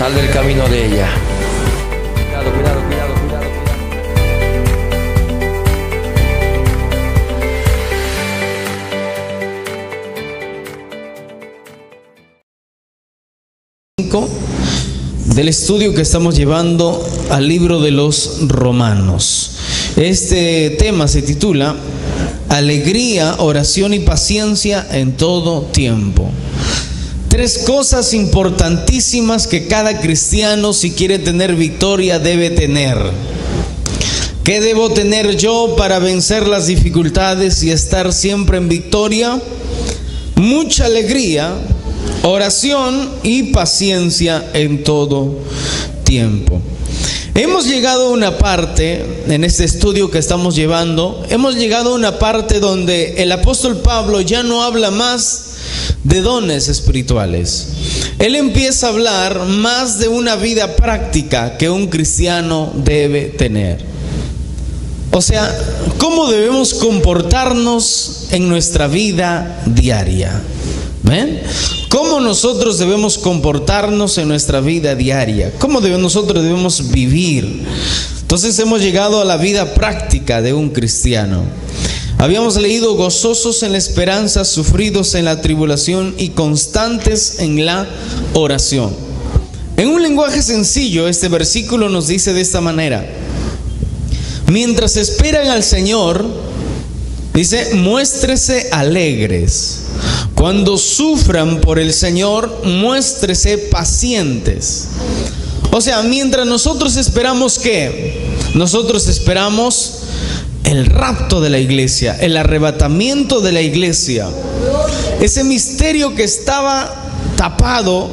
Sal del camino de ella. Cuidado, cuidado, cuidado, cuidado, cuidado. Del estudio que estamos llevando al libro de los Romanos. Este tema se titula Alegría, oración y paciencia en todo tiempo. Tres cosas importantísimas que cada cristiano, si quiere tener victoria, debe tener. ¿Qué debo tener yo para vencer las dificultades y estar siempre en victoria? Mucha alegría, oración y paciencia en todo tiempo. Hemos llegado a una parte, en este estudio que estamos llevando, hemos llegado a una parte donde el apóstol Pablo ya no habla más de dones espirituales. Él empieza a hablar más de una vida práctica que un cristiano debe tener. O sea, ¿cómo debemos comportarnos en nuestra vida diaria? ¿Ven? ¿Cómo nosotros debemos comportarnos en nuestra vida diaria? ¿Cómo nosotros debemos vivir? Entonces hemos llegado a la vida práctica de un cristiano. Habíamos leído gozosos en la esperanza, sufridos en la tribulación y constantes en la oración. En un lenguaje sencillo, este versículo nos dice de esta manera: mientras esperan al Señor, dice, muéstrese alegres. Cuando sufran por el Señor, muéstrese pacientes. O sea, mientras nosotros esperamos, ¿qué? Nosotros esperamos el rapto de la iglesia, el arrebatamiento de la iglesia. Ese misterio que estaba tapado,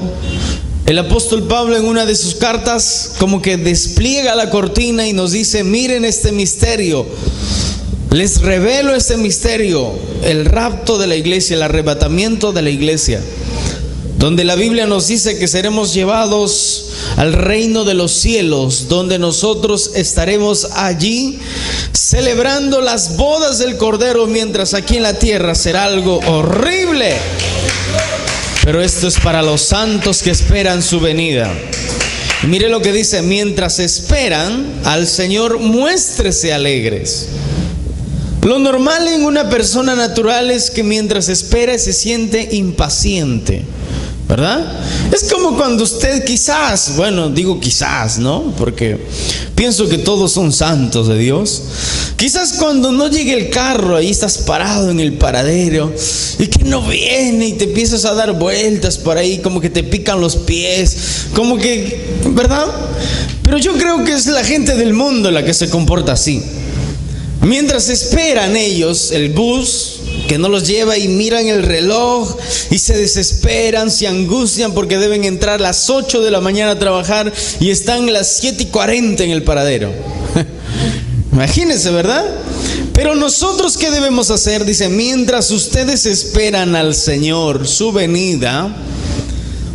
el apóstol Pablo en una de sus cartas como que despliega la cortina y nos dice: miren este misterio. Les revelo este misterio, el rapto de la iglesia, el arrebatamiento de la iglesia, donde la Biblia nos dice que seremos llevados al reino de los cielos, donde nosotros estaremos allí celebrando las bodas del Cordero, mientras aquí en la tierra será algo horrible. Pero esto es para los santos que esperan su venida. Y mire lo que dice: mientras esperan al Señor, muéstrese alegres. Lo normal en una persona natural es que mientras espera se siente impaciente, ¿verdad? Es como cuando usted quizás, bueno, digo quizás, ¿no? Porque pienso que todos son santos de Dios. Quizás cuando no llegue el carro, ahí estás parado en el paradero y que no viene y te empiezas a dar vueltas por ahí, como que te pican los pies, como que, ¿verdad? Pero yo creo que es la gente del mundo la que se comporta así. Mientras esperan ellos el bus que no los lleva y miran el reloj y se desesperan, se angustian porque deben entrar a las 8 de la mañana a trabajar y están a las 7:40 en el paradero. Imagínense, ¿verdad? Pero nosotros, ¿qué debemos hacer? Dice: mientras ustedes esperan al Señor, su venida,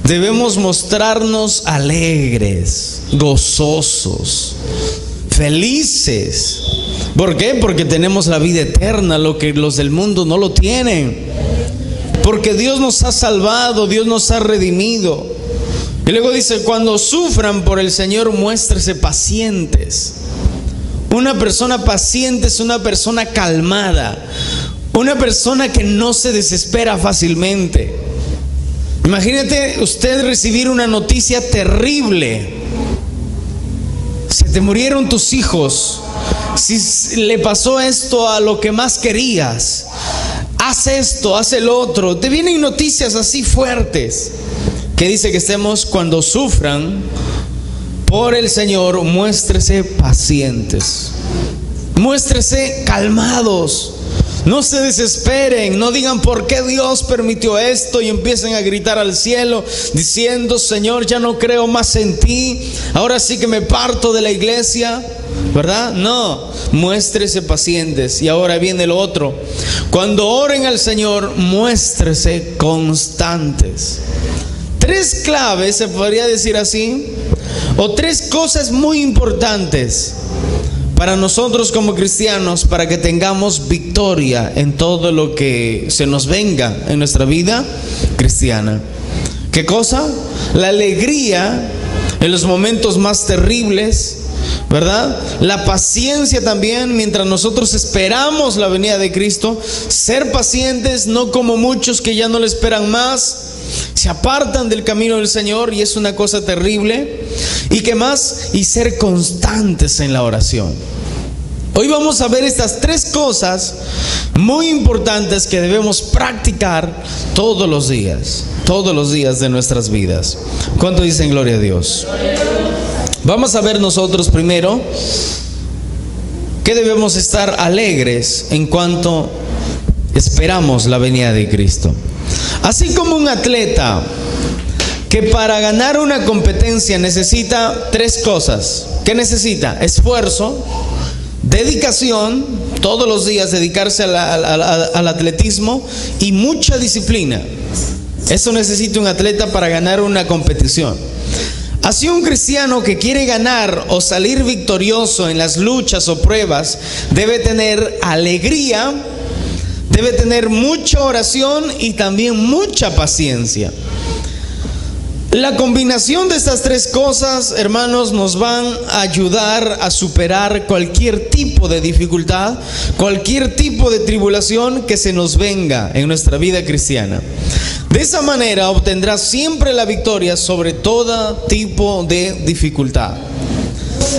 debemos mostrarnos alegres, gozosos, felices. ¿Por qué? Porque tenemos la vida eterna, lo que los del mundo no lo tienen. Porque Dios nos ha salvado, Dios nos ha redimido. Y luego dice: cuando sufran por el Señor, muéstrese pacientes. Una persona paciente es una persona calmada, una persona que no se desespera fácilmente. Imagínate usted recibir una noticia terrible: se te murieron tus hijos, si le pasó esto a lo que más querías, haz esto, haz el otro. Te vienen noticias así fuertes, que dice que estemos, cuando sufran por el Señor, muéstrese pacientes, muéstrese calmados. No se desesperen, no digan por qué Dios permitió esto y empiecen a gritar al cielo diciendo: Señor, ya no creo más en ti, ahora sí que me parto de la iglesia, ¿verdad? No, muéstrese pacientes. Y ahora viene lo otro: cuando oren al Señor, muéstrese constantes. Tres claves, se podría decir así, o tres cosas muy importantes para nosotros como cristianos, para que tengamos victoria en todo lo que se nos venga en nuestra vida cristiana. ¿Qué cosa? La alegría, en los momentos más terribles, ¿verdad? La paciencia también, mientras nosotros esperamos la venida de Cristo. Ser pacientes, no como muchos que ya no le esperan más, se apartan del camino del Señor, y es una cosa terrible. ¿Y qué más? Y ser constantes en la oración. Hoy vamos a ver estas tres cosas muy importantes que debemos practicar todos los días de nuestras vidas. ¿Cuánto dicen gloria a Dios? Vamos a ver nosotros primero que debemos estar alegres en cuanto esperamos la venida de Cristo. Así como un atleta que para ganar una competencia necesita tres cosas. ¿Qué necesita? Esfuerzo, dedicación, todos los días dedicarse al atletismo, y mucha disciplina. Eso necesita un atleta para ganar una competición. Así un cristiano que quiere ganar o salir victorioso en las luchas o pruebas debe tener alegría, debe tener mucha oración y también mucha paciencia. La combinación de estas tres cosas, hermanos, nos van a ayudar a superar cualquier tipo de dificultad, cualquier tipo de tribulación que se nos venga en nuestra vida cristiana. De esa manera obtendrás siempre la victoria sobre todo tipo de dificultad.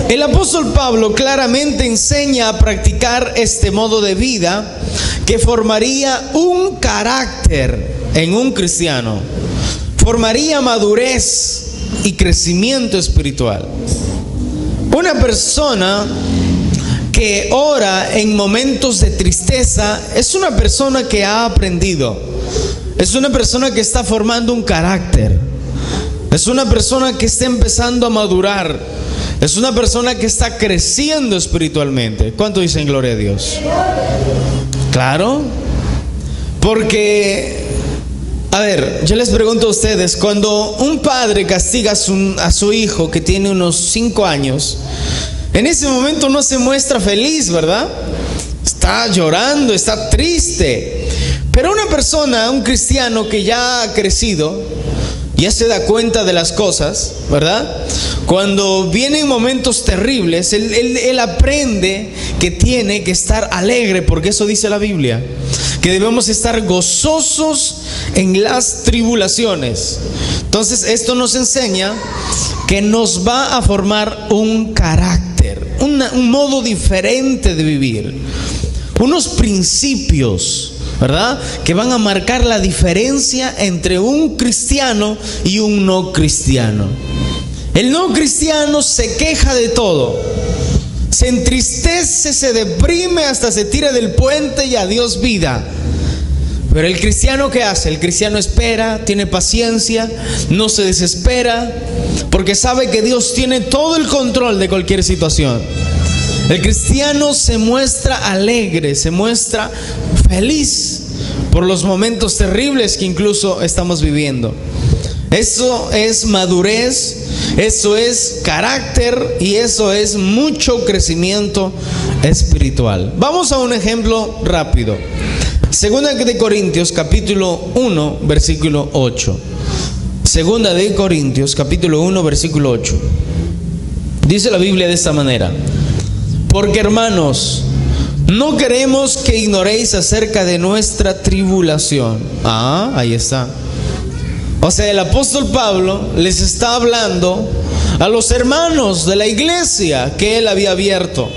El apóstol Pablo claramente enseña a practicar este modo de vida que formaría un carácter en un cristiano. Formaría madurez y crecimiento espiritual. Una persona que ora en momentos de tristeza es una persona que ha aprendido. Es una persona que está formando un carácter. Es una persona que está empezando a madurar. Es una persona que está creciendo espiritualmente. ¿Cuánto dicen gloria a Dios? Claro. Porque, a ver, yo les pregunto a ustedes, cuando un padre castiga a su hijo que tiene unos 5 años, en ese momento no se muestra feliz, ¿verdad? Está llorando, está triste. Pero una persona, un cristiano que ya ha crecido, ya se da cuenta de las cosas, ¿verdad? Cuando vienen momentos terribles, él aprende que tiene que estar alegre, porque eso dice la Biblia, que debemos estar gozosos en las tribulaciones. Entonces esto nos enseña que nos va a formar un carácter, un modo diferente de vivir, unos principios, ¿verdad?, que van a marcar la diferencia entre un cristiano y un no cristiano. El no cristiano se queja de todo, se entristece, se deprime, hasta se tira del puente y adiós vida. Pero el cristiano, ¿qué hace? El cristiano espera, tiene paciencia, no se desespera, porque sabe que Dios tiene todo el control de cualquier situación. El cristiano se muestra alegre, se muestra feliz por los momentos terribles que incluso estamos viviendo. Eso es madurez, eso es carácter y eso es mucho crecimiento espiritual. Vamos a un ejemplo rápido. Segunda de Corintios capítulo 1 versículo 8. Segunda de Corintios capítulo 1 versículo 8. Dice la Biblia de esta manera: porque, hermanos, no queremos que ignoréis acerca de nuestra tribulación. Ahí está. O sea, el apóstol Pablo les está hablando a los hermanos de la iglesia que él había abierto,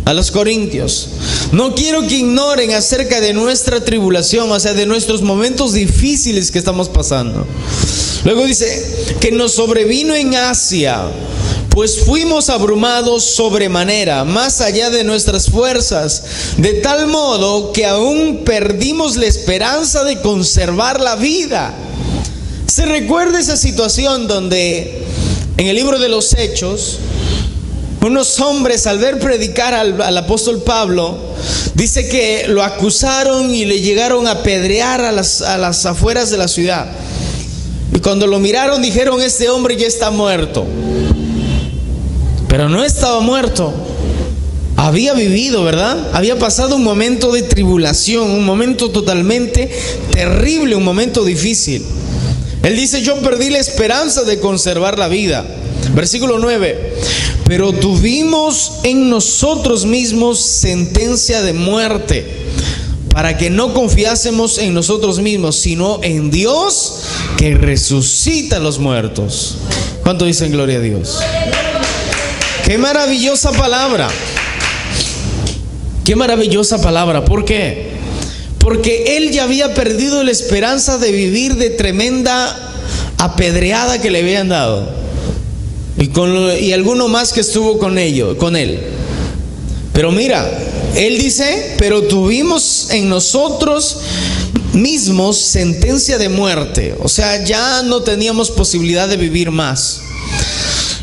a los corintios. No quiero que ignoren acerca de nuestra tribulación, o sea, de nuestros momentos difíciles que estamos pasando. Luego dice que nos sobrevino en Asia, pues fuimos abrumados sobremanera, más allá de nuestras fuerzas, de tal modo que aún perdimos la esperanza de conservar la vida. ¿Se recuerda esa situación donde en el libro de los Hechos, unos hombres, al ver predicar al apóstol Pablo, dice que lo acusaron y le llegaron a apedrear a las afueras de la ciudad? Y cuando lo miraron dijeron: este hombre ya está muerto. Pero no estaba muerto, había vivido, ¿verdad? Había pasado un momento de tribulación, un momento totalmente terrible, un momento difícil. Él dice: yo perdí la esperanza de conservar la vida. Versículo 9. Pero tuvimos en nosotros mismos sentencia de muerte, para que no confiásemos en nosotros mismos, sino en Dios que resucita a los muertos. ¿Cuánto dicen gloria a Dios? Qué maravillosa palabra. Qué maravillosa palabra. ¿Por qué? Porque él ya había perdido la esperanza de vivir de tremenda apedreada que le habían dado. Y alguno más que estuvo con él. Pero mira, él dice, pero tuvimos en nosotros mismos sentencia de muerte. O sea, ya no teníamos posibilidad de vivir más.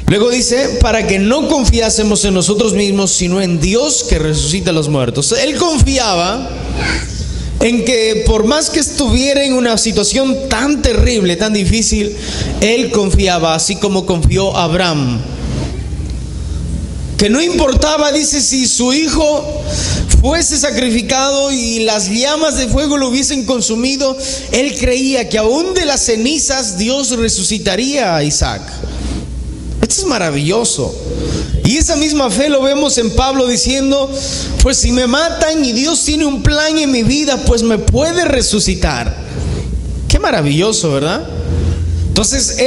Luego dice, para que no confiásemos en nosotros mismos, sino en Dios que resucita a los muertos. Él confiaba en que por más que estuviera en una situación tan terrible, tan difícil, él confiaba, así como confió Abraham. Que no importaba, dice, si su hijo fuese sacrificado y las llamas de fuego lo hubiesen consumido, él creía que aún de las cenizas Dios resucitaría a Isaac. Esto es maravilloso. Y esa misma fe lo vemos en Pablo diciendo, pues si me matan y Dios tiene un plan en mi vida, pues me puede resucitar. Qué maravilloso, ¿verdad? Entonces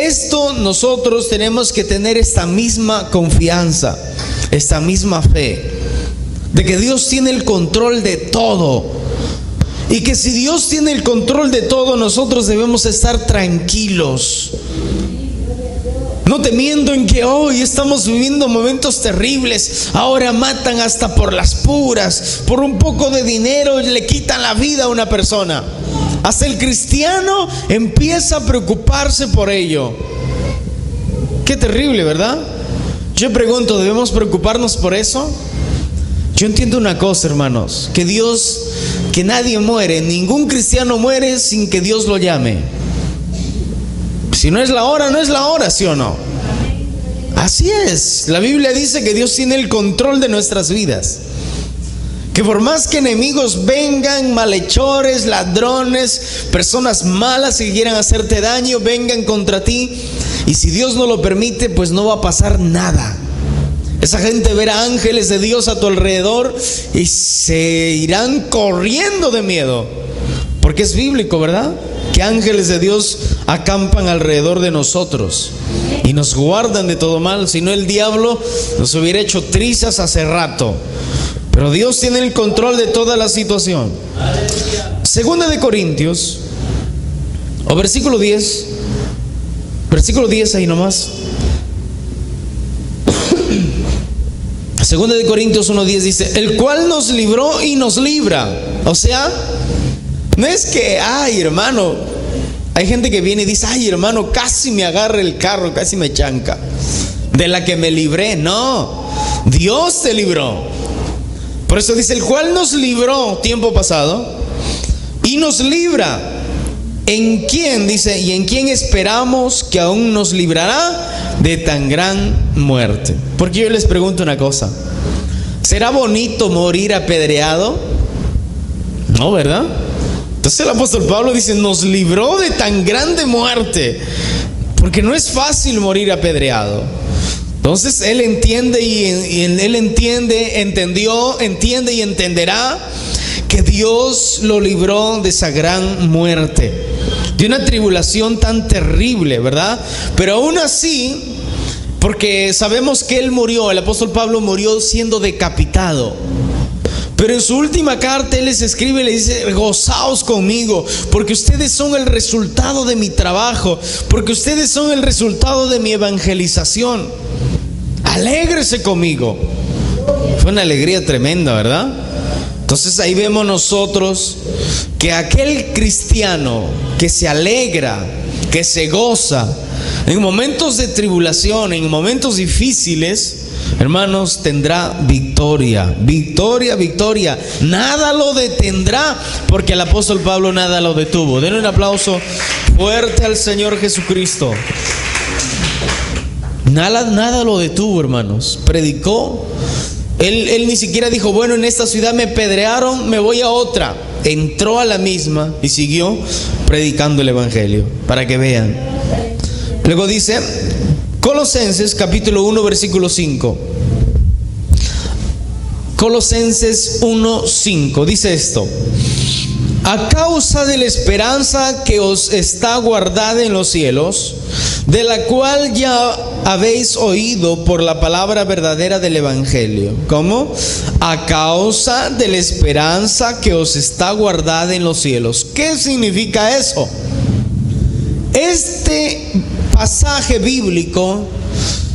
nosotros tenemos que tener esta misma confianza, esta misma fe, de que Dios tiene el control de todo. Y que si Dios tiene el control de todo, nosotros debemos estar tranquilos, no temiendo en que hoy estamos viviendo momentos terribles. Ahora matan hasta por las puras, por un poco de dinero le quitan la vida a una persona. Hasta el cristiano empieza a preocuparse por ello. Qué terrible, ¿verdad? Yo pregunto, ¿debemos preocuparnos por eso? Yo entiendo una cosa, hermanos, que nadie muere, ningún cristiano muere sin que Dios lo llame. Si no es la hora, no es la hora, ¿sí o no? Así es. La Biblia dice que Dios tiene el control de nuestras vidas. Que por más que enemigos vengan, malhechores, ladrones, personas malas que quieran hacerte daño, vengan contra ti, y si Dios no lo permite, pues no va a pasar nada. Esa gente verá ángeles de Dios a tu alrededor y se irán corriendo de miedo. Porque es bíblico, ¿verdad? Que ángeles de Dios acampan alrededor de nosotros y nos guardan de todo mal. Si no, el diablo nos hubiera hecho trizas hace rato. Pero Dios tiene el control de toda la situación. Segunda de Corintios, o versículo 10. Versículo 10 ahí nomás. Segunda de Corintios 1:10 dice, el cual nos libró y nos libra. O sea, no es que, ay hermano, hay gente que viene y dice, ay hermano, casi me agarra el carro, casi me chanca, de la que me libré. No, Dios te libró. Por eso dice, el cual nos libró tiempo pasado y nos libra. ¿En quién? Dice, y en quién esperamos que aún nos librará de tan gran muerte. Porque yo les pregunto una cosa, ¿será bonito morir apedreado? No, ¿verdad? Entonces el apóstol Pablo dice, nos libró de tan grande muerte, porque no es fácil morir apedreado. Entonces él entiende entiende y entenderá que Dios lo libró de esa gran muerte, de una tribulación tan terrible, ¿verdad? Pero aún así, porque sabemos que él murió, el apóstol Pablo murió siendo decapitado. Pero en su última carta él les escribe y le dice, gozaos conmigo, porque ustedes son el resultado de mi trabajo, porque ustedes son el resultado de mi evangelización. Alégrese conmigo. Fue una alegría tremenda, ¿verdad? Entonces ahí vemos nosotros que aquel cristiano que se alegra, que se goza en momentos de tribulación, en momentos difíciles, hermanos, tendrá victoria, victoria, victoria. Nada lo detendrá, porque el apóstol Pablo nada lo detuvo. Denle un aplauso fuerte al Señor Jesucristo. Nada lo detuvo, hermanos. Predicó. Él ni siquiera dijo, bueno, en esta ciudad me pedrearon, me voy a otra. Entró a la misma y siguió predicando el evangelio, para que vean. Luego dice, Colosenses capítulo 1 versículo 5. Colosenses 1:5 dice esto: a causa de la esperanza que os está guardada en los cielos, de la cual ya habéis oído por la palabra verdadera del Evangelio. ¿Cómo? A causa de la esperanza que os está guardada en los cielos. ¿Qué significa eso? Este pasaje bíblico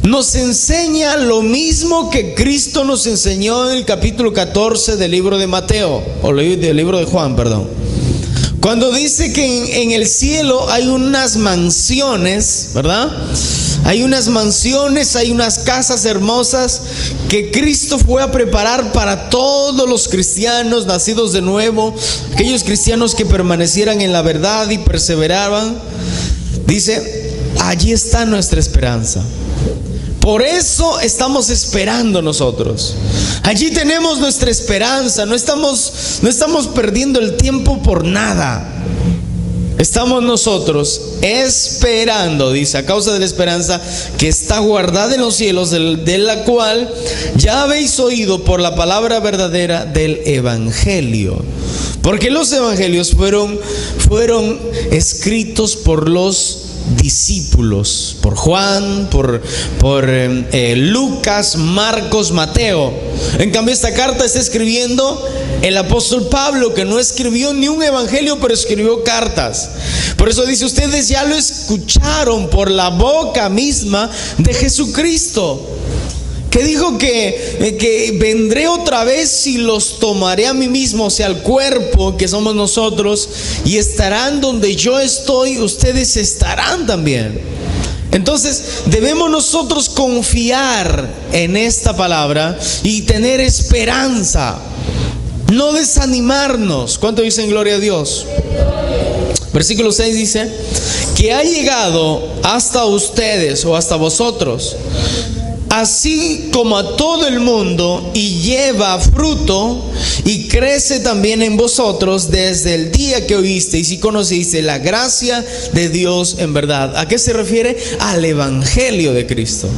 nos enseña lo mismo que Cristo nos enseñó en el capítulo 14 del libro de Mateo, o del libro de Juan, perdón. Cuando dice que en el cielo hay unas mansiones, ¿verdad? Hay unas mansiones, hay unas casas hermosas que Cristo fue a preparar para todos los cristianos nacidos de nuevo, aquellos cristianos que permanecieran en la verdad y perseveraban. Dice, allí está nuestra esperanza. Por eso estamos esperando nosotros. Allí tenemos nuestra esperanza. No estamos perdiendo el tiempo por nada. Estamos nosotros esperando, dice, a causa de la esperanza que está guardada en los cielos, de la cual ya habéis oído por la palabra verdadera del Evangelio. Porque los evangelios fueron escritos por los discípulos, por Juan, por Lucas, Marcos, Mateo. En cambio, esta carta está escribiendo el apóstol Pablo, que no escribió ni un evangelio, pero escribió cartas. Por eso dice, ustedes ya lo escucharon por la boca misma de Jesucristo, que dijo que vendré otra vez y los tomaré a mí mismo, o sea, al cuerpo que somos nosotros, y estarán donde yo estoy, ustedes estarán también. Entonces debemos nosotros confiar en esta palabra y tener esperanza, no desanimarnos. ¿Cuánto dicen gloria a Dios? Versículo 6 dice que ha llegado hasta ustedes o hasta vosotros, así como a todo el mundo, y lleva fruto y crece también en vosotros desde el día que oísteis y conocisteis la gracia de Dios en verdad. ¿A qué se refiere? Al Evangelio de Cristo.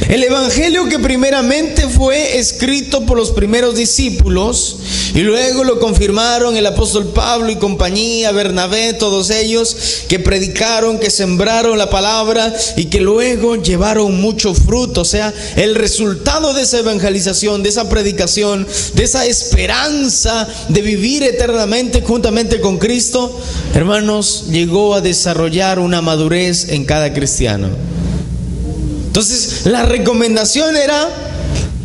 El Evangelio que primeramente fue escrito por los primeros discípulos y luego lo confirmaron el apóstol Pablo y compañía, Bernabé, todos ellos que predicaron, que sembraron la palabra y que luego llevaron mucho fruto. O sea, el resultado de esa evangelización, de esa predicación, de esa esperanza de vivir eternamente juntamente con Cristo, hermanos, llegó a desarrollar una madurez en cada cristiano. Entonces, la recomendación era,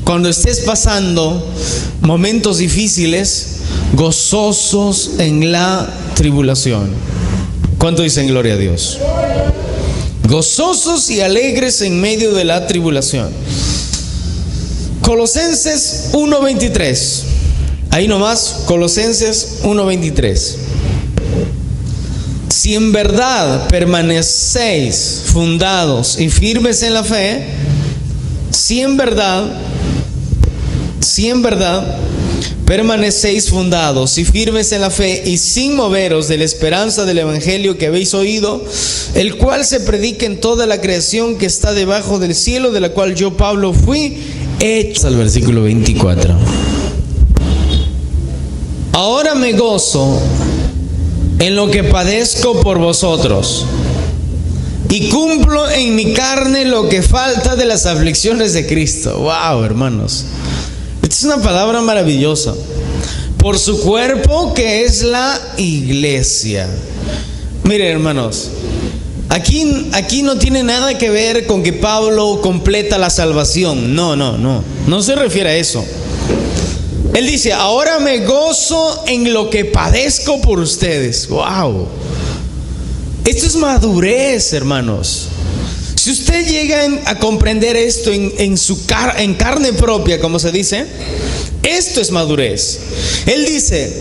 cuando estés pasando momentos difíciles, gozosos en la tribulación. ¿Cuánto dicen gloria a Dios? Gozosos y alegres en medio de la tribulación. Colosenses 1:23. Ahí nomás, Colosenses 1:23. Si en verdad permanecéis fundados y firmes en la fe, si en verdad permanecéis fundados y firmes en la fe y sin moveros de la esperanza del Evangelio que habéis oído, el cual se predica en toda la creación que está debajo del cielo, de la cual yo, Pablo, fui hecho. Al versículo 24. Ahora me gozo en lo que padezco por vosotros, y cumplo en mi carne lo que falta de las aflicciones de Cristo. Wow, hermanos, esta es una palabra maravillosa. Por su cuerpo, que es la iglesia. Miren, hermanos, aquí no tiene nada que ver con que Pablo completa la salvación. No se refiere a eso. Él dice, ahora me gozo en lo que padezco por ustedes. Wow. Esto es madurez, hermanos. Si usted llega a comprender esto en carne propia, como se dice, esto es madurez. Él dice,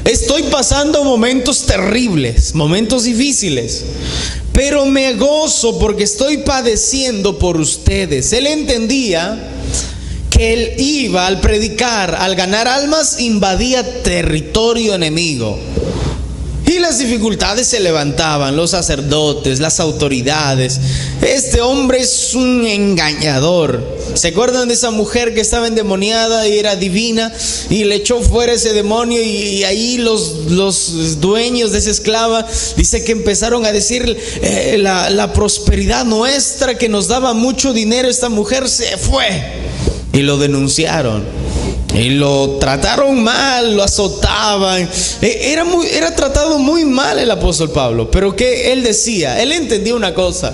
estoy pasando momentos terribles, momentos difíciles, pero me gozo porque estoy padeciendo por ustedes. Él entendía que él iba, al predicar, al ganar almas, invadía territorio enemigo. Y Y las dificultades se levantaban, los sacerdotes, las autoridades. Este hombre es un engañador. ¿Se acuerdan de esa mujer que estaba endemoniada y era divina y le echó fuera ese demonio? Y ahí los dueños de esa esclava, dice que empezaron a decir la prosperidad nuestra, que nos daba mucho dinero. Esta mujer se fue y lo denunciaron. Y lo trataron mal, lo azotaban. Era tratado muy mal el apóstol Pablo. Pero ¿qué él decía? Él entendía una cosa.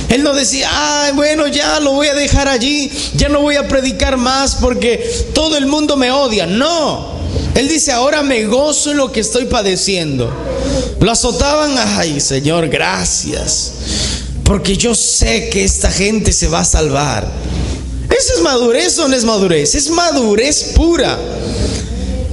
Él no decía, bueno, ya lo voy a dejar allí, ya no voy a predicar más porque todo el mundo me odia. No, él dice, ahora me gozo en lo que estoy padeciendo. Lo azotaban, ay Señor, gracias, porque yo sé que esta gente se va a salvar. ¿Eso es madurez o no es madurez? Es madurez pura.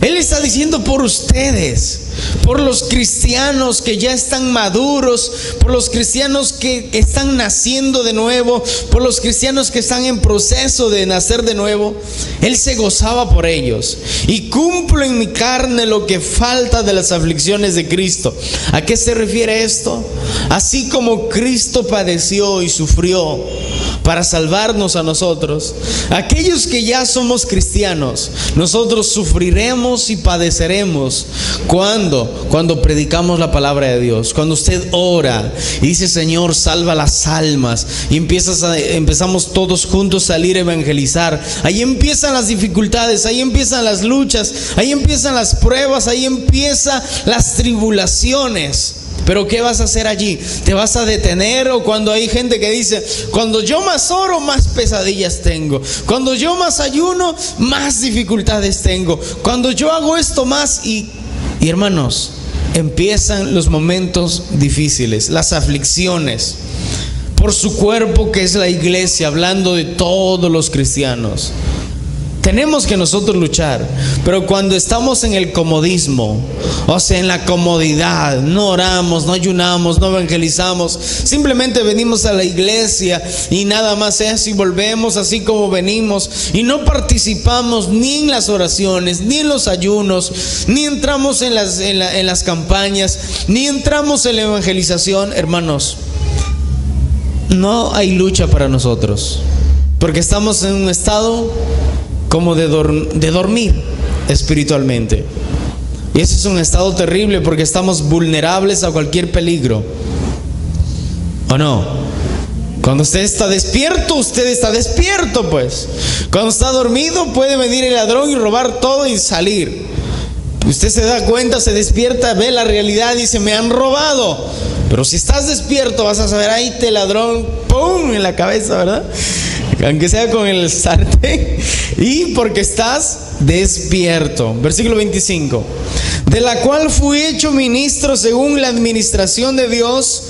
Él está diciendo por ustedes, por los cristianos que ya están maduros, por los cristianos que están naciendo de nuevo, por los cristianos que están en proceso de nacer de nuevo. Él se gozaba por ellos. Y cumplo en mi carne lo que falta de las aflicciones de Cristo. ¿A qué se refiere esto? Así como Cristo padeció y sufrió para salvarnos a nosotros, aquellos que ya somos cristianos, nosotros sufriremos y padeceremos cuando predicamos la palabra de Dios. Cuando usted ora y dice, Señor, salva las almas, y empezamos todos juntos a salir a evangelizar. Ahí empiezan las dificultades, ahí empiezan las luchas, ahí empiezan las pruebas, ahí empiezan las tribulaciones. Pero ¿qué vas a hacer allí? ¿Te vas a detener? O cuando hay gente que dice, cuando yo más oro, más pesadillas tengo. Cuando yo más ayuno, más dificultades tengo. Cuando yo hago esto más. Y hermanos, empiezan los momentos difíciles, las aflicciones por su cuerpo, que es la iglesia, hablando de todos los cristianos. Tenemos que nosotros luchar, pero cuando estamos en el comodismo, o sea, en la comodidad, no oramos, no ayunamos, no evangelizamos, simplemente venimos a la iglesia y nada más es, y volvemos así como venimos, y no participamos ni en las oraciones, ni en los ayunos, ni entramos en las campañas, ni entramos en la evangelización. Hermanos, no hay lucha para nosotros, porque estamos en un estado como de dormir espiritualmente. Y ese es un estado terrible, porque estamos vulnerables a cualquier peligro. ¿O no? Cuando usted está despierto pues. Cuando está dormido puede venir el ladrón y robar todo y salir. Usted se da cuenta, se despierta, ve la realidad y dice, me han robado. Pero si estás despierto vas a saber, ahí te ladrón, ¡pum!, en la cabeza, ¿verdad? Aunque sea con el sartén. Y porque estás despierto. Versículo 25. De la cual fui hecho ministro según la administración de Dios,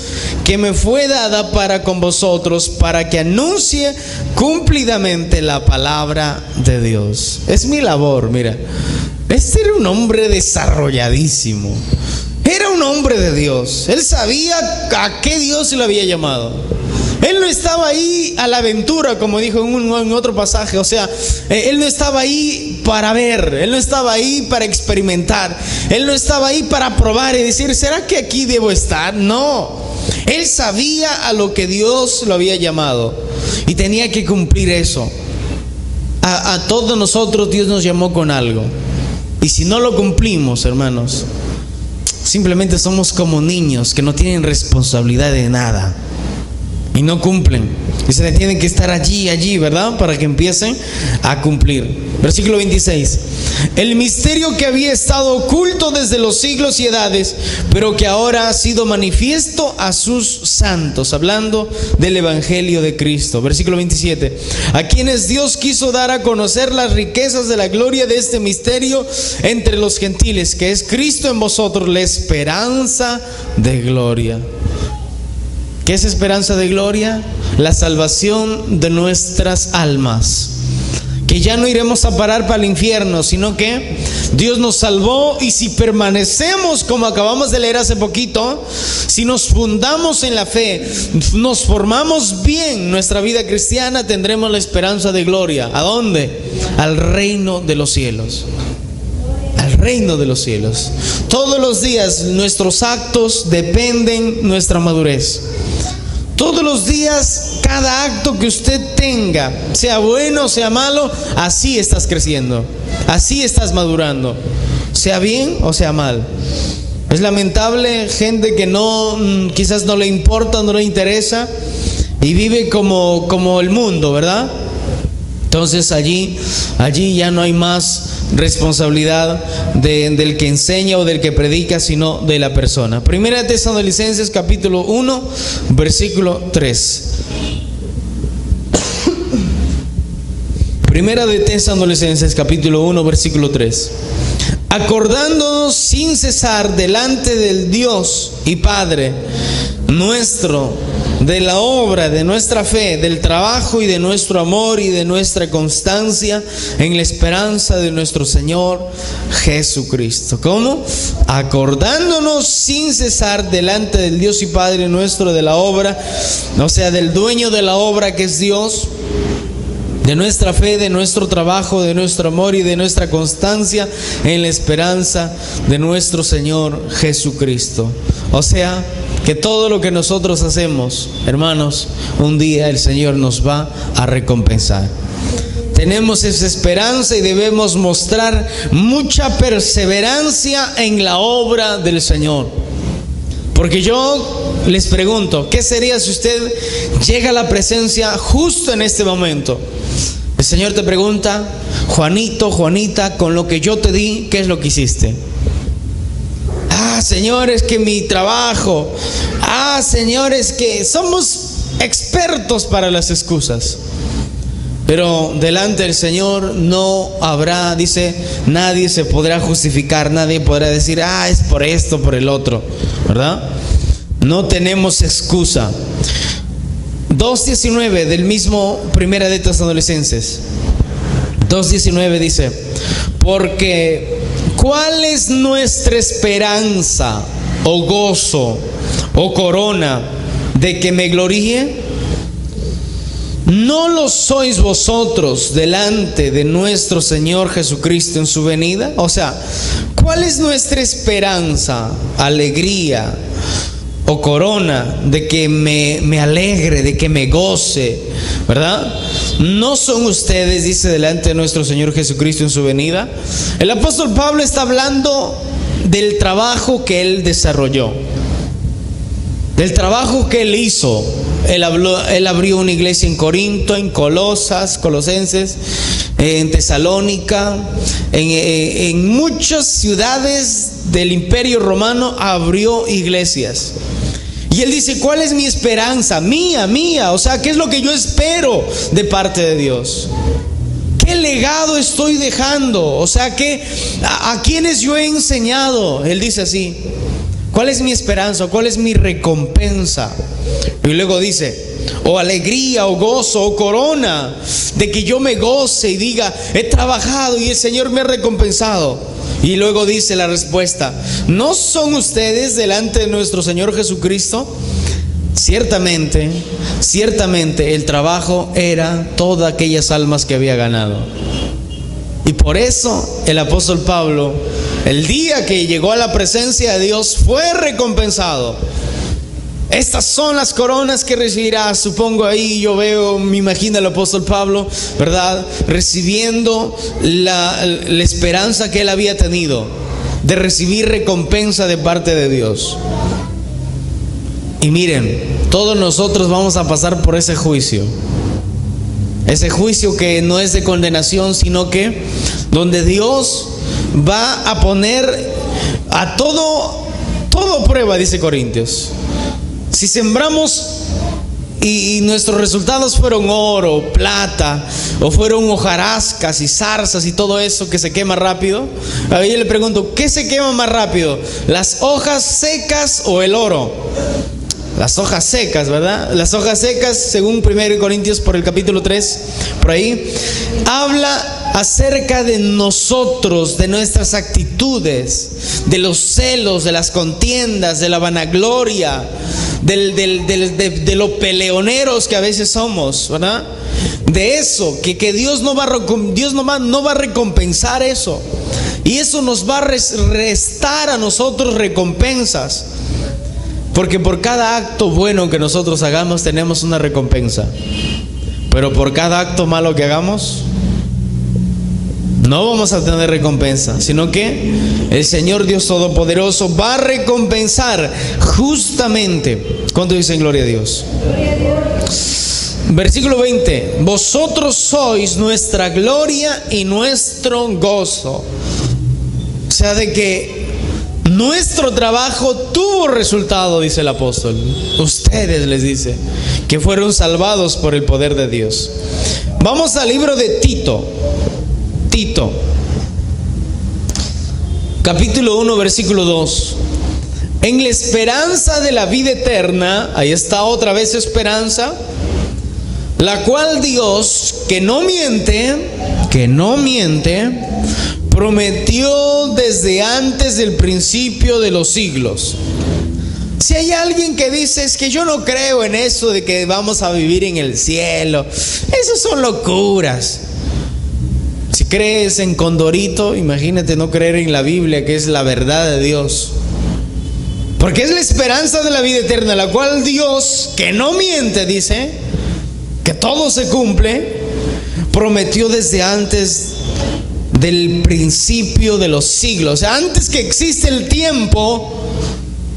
que me fue dada para con vosotros, para que anuncie cumplidamente la palabra de Dios. Es mi labor, mira. Este era un hombre desarrolladísimo. Era un hombre de Dios. Él sabía a qué Dios lo había llamado. Él no estaba ahí a la aventura, como dijo en otro pasaje. O sea, él no estaba ahí para ver, él no estaba ahí para experimentar, él no estaba ahí para probar y decir, ¿será que aquí debo estar? No, él sabía a lo que Dios lo había llamado y tenía que cumplir eso. A todos nosotros Dios nos llamó con algo, y si no lo cumplimos, hermanos, simplemente somos como niños que no tienen responsabilidad de nada y no cumplen, y se le tienen que estar allí, ¿verdad? Para que empiecen a cumplir. Versículo 26. El misterio que había estado oculto desde los siglos y edades, pero que ahora ha sido manifiesto a sus santos, hablando del evangelio de Cristo. Versículo 27. A quienes Dios quiso dar a conocer las riquezas de la gloria de este misterio entre los gentiles, que es Cristo en vosotros, la esperanza de gloria. ¿Qué es esperanza de gloria? La salvación de nuestras almas. Que ya no iremos a parar para el infierno, sino que Dios nos salvó, y si permanecemos, como acabamos de leer hace poquito, si nos fundamos en la fe, nos formamos bien nuestra vida cristiana, tendremos la esperanza de gloria. ¿A dónde? Al reino de los cielos. Al reino de los cielos. Todos los días nuestros actos dependen nuestra madurez. Todos los días, cada acto que usted tenga, sea bueno o sea malo, así estás creciendo, así estás madurando, sea bien o sea mal. Es lamentable gente que quizás no le importa, no le interesa y vive como el mundo, ¿verdad? Entonces allí ya no hay más responsabilidad del que enseña o del que predica, sino de la persona. Primera de Tesalonicenses capítulo 1 versículo 3. Primera de Tesalonicenses capítulo 1 versículo 3. Acordándonos sin cesar delante del Dios y Padre nuestro, de la obra de nuestra fe, del trabajo y de nuestro amor y de nuestra constancia en la esperanza de nuestro Señor Jesucristo. ¿Cómo? Acordándonos sin cesar delante del Dios y Padre nuestro de la obra, o sea, del dueño de la obra que es Dios, de nuestra fe, de nuestro trabajo, de nuestro amor y de nuestra constancia en la esperanza de nuestro Señor Jesucristo. O sea, que todo lo que nosotros hacemos, hermanos, un día el Señor nos va a recompensar. Tenemos esa esperanza y debemos mostrar mucha perseverancia en la obra del Señor. Porque yo les pregunto, ¿qué sería si usted llega a la presencia justo en este momento? El Señor te pregunta: Juanito, Juanita, con lo que yo te di, ¿qué es lo que hiciste? Señor, es que mi trabajo. Señor, es que somos expertos para las excusas. Pero delante del Señor no habrá, dice, nadie se podrá justificar, nadie podrá decir, es por esto, por el otro, ¿verdad? No tenemos excusa. 2:19 del mismo Primera de Tesalonicenses. 2:19 dice: porque ¿cuál es nuestra esperanza o gozo o corona de que me gloríe? ¿No lo sois vosotros delante de nuestro Señor Jesucristo en su venida? O sea, ¿cuál es nuestra esperanza, alegría o corona de que me alegre, de que me goce, ¿verdad? ¿No son ustedes, dice, delante de nuestro Señor Jesucristo en su venida? El apóstol Pablo está hablando del trabajo que él desarrolló, del trabajo que él hizo. Él abrió una iglesia en Corinto, en Colosenses, en Tesalónica, en muchas ciudades del Imperio Romano abrió iglesias. Y él dice: ¿cuál es mi esperanza? Mía. O sea, ¿qué es lo que yo espero de parte de Dios? ¿Qué legado estoy dejando? O sea, ¿a quiénes yo he enseñado? Él dice así: ¿cuál es mi esperanza? ¿Cuál es mi recompensa? Y luego dice: o alegría, o gozo, o corona, de que yo me goce y diga, he trabajado y el Señor me ha recompensado. Y luego dice la respuesta: ¿no son ustedes delante de nuestro Señor Jesucristo? Ciertamente el trabajo era todas aquellas almas que había ganado. Y por eso el apóstol Pablo, el día que llegó a la presencia de Dios, fue recompensado. Estas son las coronas que recibirá. Supongo ahí me imagino al apóstol Pablo, ¿verdad?, recibiendo la esperanza que él había tenido de recibir recompensa de parte de Dios. Y miren, todos nosotros vamos a pasar por ese juicio que no es de condenación, sino que donde Dios va a poner a todo prueba, dice Corintios. Si sembramos y nuestros resultados fueron oro, plata, o fueron hojarascas y zarzas y todo eso que se quema rápido, a mí yo le pregunto: ¿qué se quema más rápido? ¿Las hojas secas o el oro? Las hojas secas, ¿verdad? Las hojas secas, según 1 Corintios por el capítulo 3, por ahí, habla acerca de nosotros, de nuestras actitudes, de los celos, de las contiendas, de la vanagloria, de lo peleoneros que a veces somos, ¿verdad? De eso, que Dios no va a recompensar eso. Y eso nos va a restar a nosotros recompensas. Porque por cada acto bueno que nosotros hagamos tenemos una recompensa. Pero por cada acto malo que hagamos no vamos a tener recompensa, sino que el Señor Dios Todopoderoso va a recompensar justamente. ¿Cuánto dicen gloria a Dios? Gloria a Dios. Versículo 20: vosotros sois nuestra gloria y nuestro gozo. O sea, de que nuestro trabajo tuvo resultado, dice el apóstol. Ustedes, les dice, que fueron salvados por el poder de Dios. Vamos al libro de Tito. Tito, capítulo 1, versículo 2. En la esperanza de la vida eterna, ahí está otra vez esperanza, la cual Dios, que no miente, prometió desde antes del principio de los siglos. Si hay alguien que dice, es que yo no creo en eso de que vamos a vivir en el cielo, esas son locuras. Si crees en Condorito, imagínate no creer en la Biblia, que es la verdad de Dios. Porque es la esperanza de la vida eterna, la cual Dios, que no miente, dice, que todo se cumple, prometió desde antes del principio de los siglos. O sea, antes que existe el tiempo,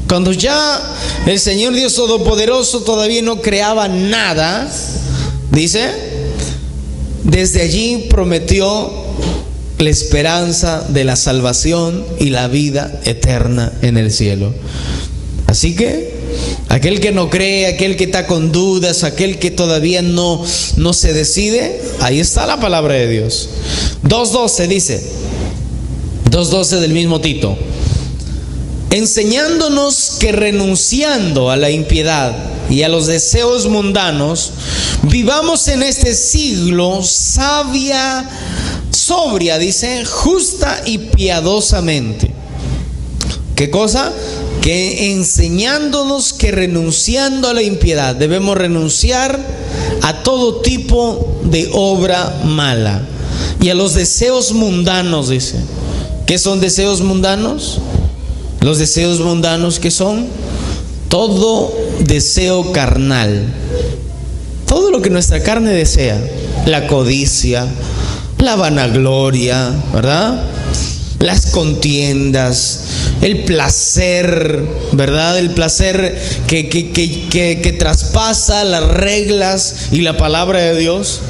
cuando ya el Señor Dios Todopoderoso todavía no creaba nada, dice, desde allí prometió la esperanza de la salvación y la vida eterna en el cielo. Así que aquel que no cree, aquel que está con dudas, aquel que todavía no se decide, ahí está la palabra de Dios. 2:12 dice, 2:12 del mismo Tito: enseñándonos que renunciando a la impiedad y a los deseos mundanos, vivamos en este siglo sobria, dice, justa y piadosamente. ¿Qué cosa? Que enseñándonos que renunciando a la impiedad debemos renunciar a todo tipo de obra mala y a los deseos mundanos, dice. ¿Qué son deseos mundanos? Los deseos mundanos, ¿qué son? Todo deseo carnal, todo lo que nuestra carne desea, la codicia, la vanagloria, ¿verdad? Las contiendas, el placer, ¿verdad? El placer que traspasa las reglas y la palabra de Dios.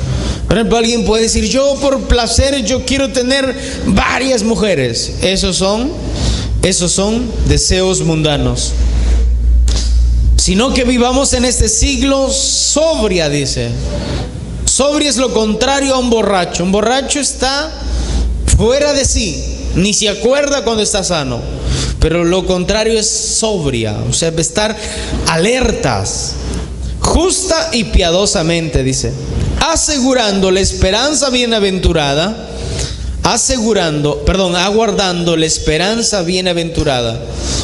Por ejemplo, alguien puede decir, yo por placer yo quiero tener varias mujeres. Esos son deseos mundanos. Sino que vivamos en este siglo sobria, dice. Sobria es lo contrario a un borracho. Un borracho está fuera de sí, ni se acuerda cuando está sano. Pero lo contrario es sobria, o sea, estar alertas. Justa y piadosamente, dice, asegurando la esperanza bienaventurada, aguardando la esperanza bienaventurada.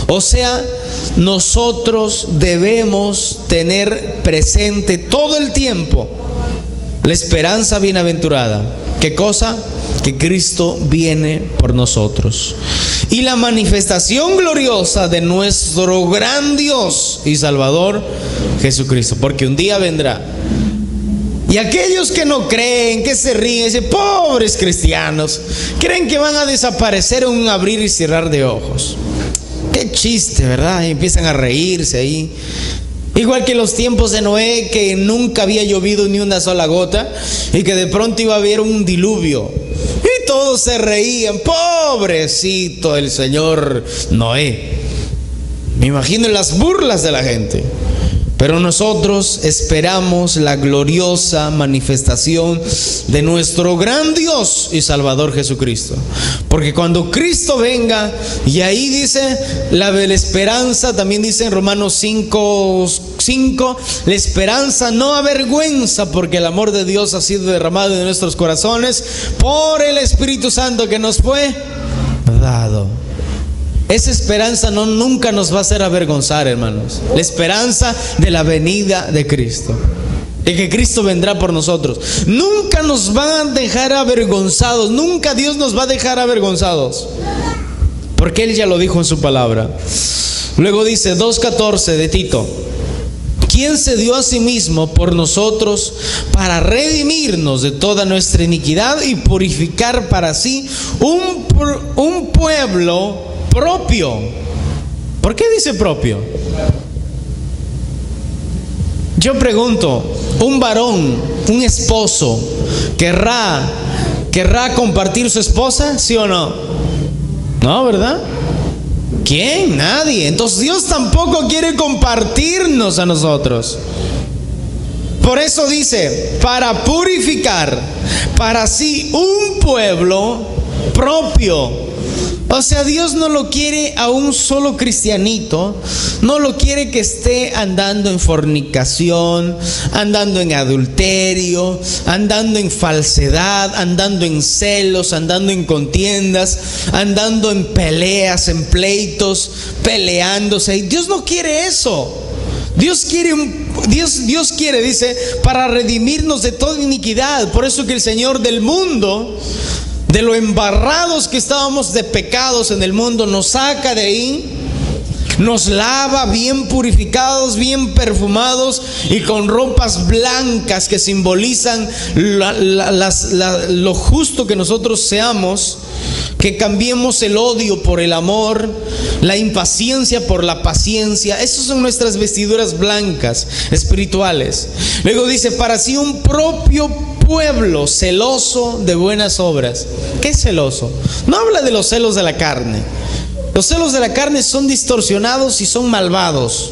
O sea, nosotros debemos tener presente todo el tiempo la esperanza bienaventurada. ¿Qué cosa? Que Cristo viene por nosotros. Y la manifestación gloriosa de nuestro gran Dios y Salvador Jesucristo. Porque un día vendrá. Y aquellos que no creen, que se ríen, dicen, pobres cristianos, creen que van a desaparecer en un abrir y cerrar de ojos. Qué chiste, ¿verdad? Y empiezan a reírse ahí. Igual que en los tiempos de Noé, que nunca había llovido ni una sola gota y que de pronto iba a haber un diluvio. Y todos se reían, pobrecito el señor Noé. Me imagino las burlas de la gente. Pero nosotros esperamos la gloriosa manifestación de nuestro gran Dios y Salvador Jesucristo. Porque cuando Cristo venga, y ahí dice la esperanza, también dice en Romanos 5:5, la esperanza no avergüenza, porque el amor de Dios ha sido derramado en nuestros corazones por el Espíritu Santo que nos fue dado. Esa esperanza nunca nos va a hacer avergonzar, hermanos. La esperanza de la venida de Cristo, de que Cristo vendrá por nosotros. Nunca nos van a dejar avergonzados. Nunca Dios nos va a dejar avergonzados, porque Él ya lo dijo en su palabra. Luego dice 2:14 de Tito: quien se dio a sí mismo por nosotros para redimirnos de toda nuestra iniquidad y purificar para sí un pueblo propio. ¿Por qué dice propio? Yo pregunto, un varón, un esposo, ¿querrá compartir su esposa? ¿Sí o no? No, ¿verdad? ¿Quién? Nadie. Entonces Dios tampoco quiere compartirnos a nosotros. Por eso dice, para purificar para sí un pueblo propio. O sea, Dios no lo quiere a un solo cristianito, no lo quiere que esté andando en fornicación, andando en adulterio, andando en falsedad, andando en celos, andando en contiendas, andando en peleas, en pleitos, peleándose. Y Dios no quiere eso. Dios quiere, dice, para redimirnos de toda iniquidad. Por eso que el Señor del mundo, de lo embarrados que estábamos de pecados en el mundo, nos saca de ahí, nos lava bien purificados, bien perfumados y con ropas blancas que simbolizan lo justo que nosotros seamos, que cambiemos el odio por el amor, la impaciencia por la paciencia. Esas son nuestras vestiduras blancas espirituales. Luego dice, para sí un propio pueblo celoso de buenas obras. ¿Qué es celoso? No habla de los celos de la carne. Los celos de la carne son distorsionados y son malvados.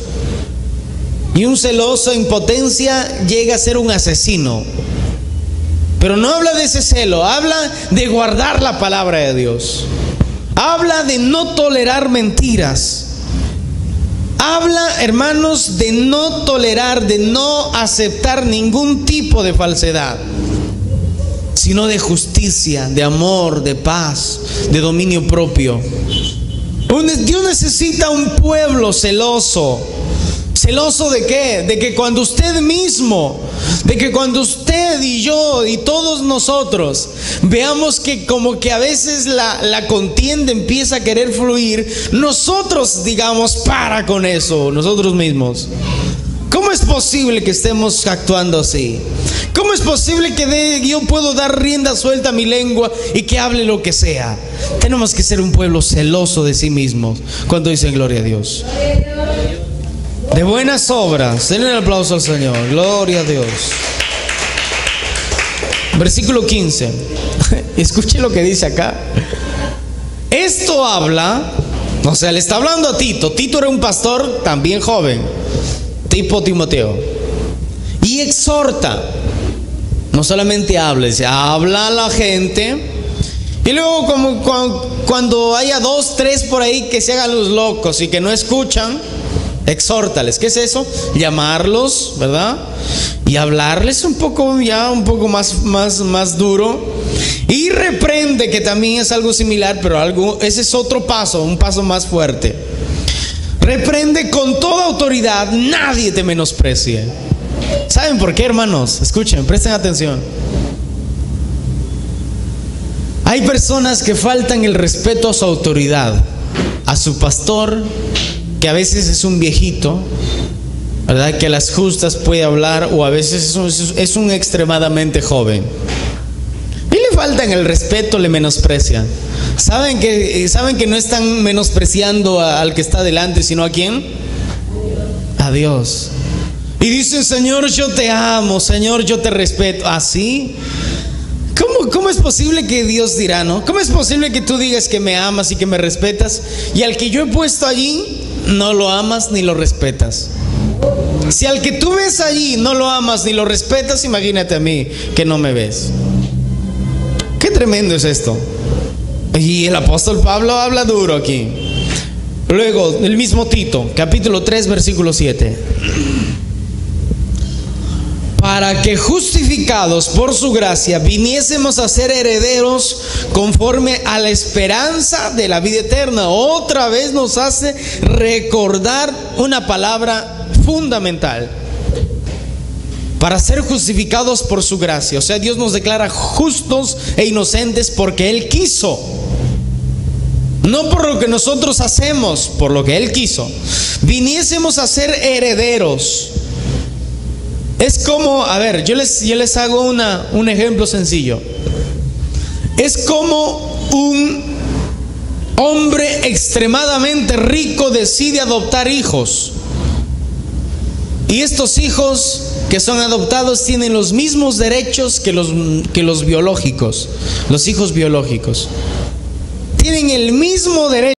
Y un celoso en potencia llega a ser un asesino. Pero no habla de ese celo, habla de guardar la palabra de Dios. Habla de no tolerar mentiras. Habla, hermanos, de no tolerar, de no aceptar ningún tipo de falsedad, sino de justicia, de amor, de paz, de dominio propio. Dios necesita un pueblo celoso. ¿Celoso de qué? De que cuando usted mismo, de que cuando usted y yo y todos nosotros veamos que como que a veces la contienda empieza a querer fluir, nosotros digamos, para con eso, nosotros mismos. ¿Cómo es posible que estemos actuando así? ¿Cómo es posible que yo puedo dar rienda suelta a mi lengua y que hable lo que sea? Tenemos que ser un pueblo celoso de sí mismos. Cuando dicen gloria a Dios, de buenas obras. Denle un aplauso al Señor. Gloria a Dios. Versículo 15. Escuche lo que dice acá. Esto habla, o sea, le está hablando a Tito. Tito era un pastor también joven, tipo Timoteo. Y exhorta. No solamente habla, dice, habla a la gente. Y luego como cuando haya 2, 3 por ahí que se hagan los locos y que no escuchan, exhórtales. ¿Qué es eso? Llamarlos, ¿verdad? Y hablarles un poco más duro. Y reprende, que también es algo similar, pero ese es otro paso, un paso más fuerte. Reprende con toda autoridad, nadie te menosprecie. ¿Saben por qué, hermanos? Escuchen, presten atención. Hay personas que faltan el respeto a su autoridad, a su pastor, que a veces es un viejito, ¿verdad? Que a las justas puede hablar, o a veces es un extremadamente joven. Y le faltan el respeto, le menosprecian. ¿Saben que no están menospreciando al que está delante, sino a quién? A Dios. Y dicen, Señor, yo te amo, Señor, yo te respeto. ¿Así? ¿Cómo es posible que Dios dirá, no? ¿Cómo es posible que tú digas que me amas y que me respetas, y al que yo he puesto allí no lo amas ni lo respetas? Si al que tú ves allí no lo amas ni lo respetas, imagínate a mí que no me ves. Qué tremendo es esto. Y el apóstol Pablo habla duro aquí. Luego, el mismo Tito, capítulo 3, versículo 7. Para que justificados por su gracia viniésemos a ser herederos conforme a la esperanza de la vida eterna. Otra vez nos hace recordar una palabra fundamental. Para ser justificados por su gracia. O sea, Dios nos declara justos e inocentes porque Él quiso. No por lo que nosotros hacemos, por lo que Él quiso. Viniésemos a ser herederos. Es como, a ver, yo les hago un ejemplo sencillo. Es como un hombre extremadamente rico decide adoptar hijos. Y estos hijos que son adoptados tienen los mismos derechos que los biológicos, los hijos biológicos. Tienen el mismo derecho.